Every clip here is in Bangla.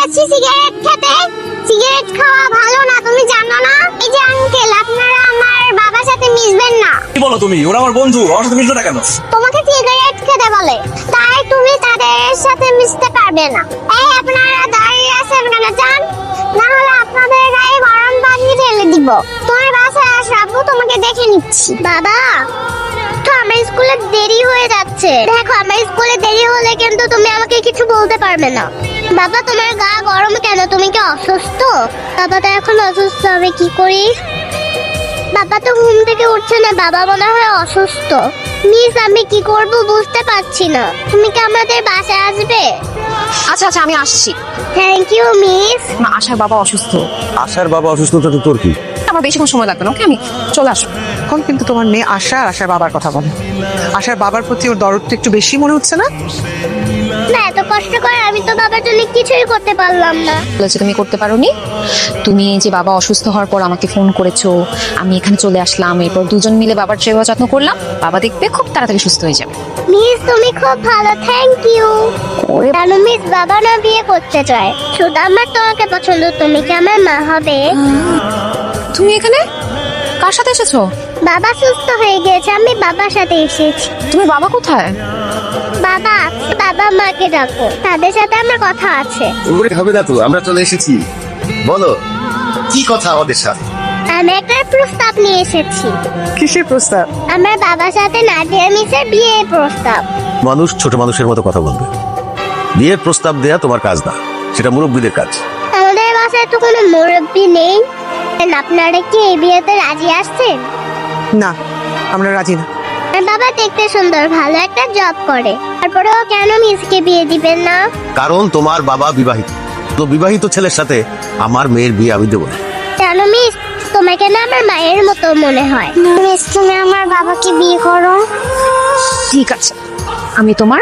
যাচ্ছি সিগারেট খেতে। সিগারেট খাওয়া ভালো না, তুমি জানো না? এই যে আঙ্কেল, আপনারা আমার বাবার সাথে মিশবেন না। কি বলো তুমি? ওরা আমার বন্ধু, আমার সাথে মিশবে না কেন? তোমাকে সিগারেট খেতে বলে, তাই তুমি তাদের সাথে মিশতে পারবে না। এই আপনারা দাঁড়িয়ে আছেন কেন? যান, না হলে আপনাদের গায়ে গরম পানি ঢেলে দিব। তোমার বাসায় আসবো, তোমাকে দেখে নিচ্ছি। বাবা, তো আমার স্কুলে দেরি হয়ে যাচ্ছে। দেখো, আমার স্কুলে দেরি হলে কিন্তু তুমি আমাকে কিছু বলতে পারবে না। বাবা, তোমার গা গরম কেন? তুমি কি অসুস্থ? বাবা তো এখন অসুস্থ, হবে কি করি? বাবা তো ঘুম থেকে উঠছে না, বাবা মনে হয় অসুস্থ। মিস, আমি কি করব বুঝতে পারছি না। তুমি কি আমাদের বাসায় আসবে? আচ্ছা আচ্ছা, আমি আসছি। Thank you miss. না, আশার বাবা অসুস্থ। আশার বাবা অসুস্থতা তো তোর কি? আমার বেশিক্ষণ সময় লাগবে না, ওকে আমি চলে আসবো। এখন কিন্তু তোমার মেয়ে আশা আর আশার বাবার কথা বলে। আশার বাবার প্রতি ওর দরদটা একটু বেশি মনে হচ্ছে না? না, এত কষ্ট করে আমি তো বাবার জন্য কিছুই করতে পারলাম না। বলেছে তুমি করতে পারোনি। তুমি এই যে বাবা অসুস্থ হওয়ার পর আমাকে ফোন করেছো, আমি এখানে চলে আসলাম, এরপর দুজন মিলে বাবার সেবা যত্ন করলাম। বাবা দেখবে খুব তাড়াতাড়ি সুস্থ হয়ে যাবে। মিস, তুমি খুব ভালো, থ্যাংক ইউ। জানো মিস, বাবা না বিয়ে করতে চায়, শুধু আমার তোমাকে পছন্দ। তুমি কি আমার মা হবে? তুমি এখানে কার সাথে এসেছো? বাবা সুস্থ হয়ে গেছে, আমি বাবার সাথে এসেছি। তুমি বাবা কোথায়? বাবা, বাবা মাকে ডাকো, তাদের সাথে আমার কথা আছে। ওরে হবে না তো, আমরা চলে এসেছি। বলো কি কথা আমাদের সাথে? আমি একটা প্রস্তাব নিয়ে এসেছি। কিসের প্রস্তাব? আমার বাবার সাথে নাদিয়া মিসের বিয়ের প্রস্তাব। মানুষ ছোট মানুষের মতো কথা বলবে। বিয়ের প্রস্তাব দেয়া তোমার কাজ না, সেটা মুরব্বীদের কাজ। আমাদের বাসায় তো কোনো মুরব্বি নেই। আপনারা কি এই বিয়েতে রাজি আসছেন? না, আমরা রাজি না। আমার বাবা দেখতে সুন্দর, ভালো একটা জব করে, তারপরেও কেন মিসকে বিয়ে দিবেন না? কারণ তোমার বাবা বিবাহিত। তো বিবাহিত ছেলের সাথে আমার মেয়ের বিয়ে আমি দেবো না। জানো মিস, তোমাকে না আমার মায়ের মতো মনে হয়। মিস, তুমি আমার বাবাকে বিয়ে করো। ঠিক আছে, আমি তোমার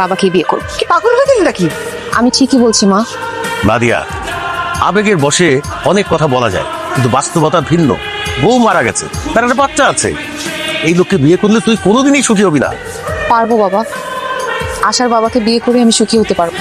বাবাকে বিয়ে করবো। কি পাগল হয়ে গেলি নাকি? আমি ঠিকই বলছি মা। বাদিয়া, আবেগের বশে অনেক কথা বলা যায়, কিন্তু বাস্তবতা ভিন্ন। বউ মারা গেছে, তার একটা বাচ্চা আছে। এই লোককে বিয়ে করলে তুই কোনোদিনই সুখী হবি না। পারবো বাবা, আশার বাবাকে বিয়ে করে আমি সুখী হতে পারবো।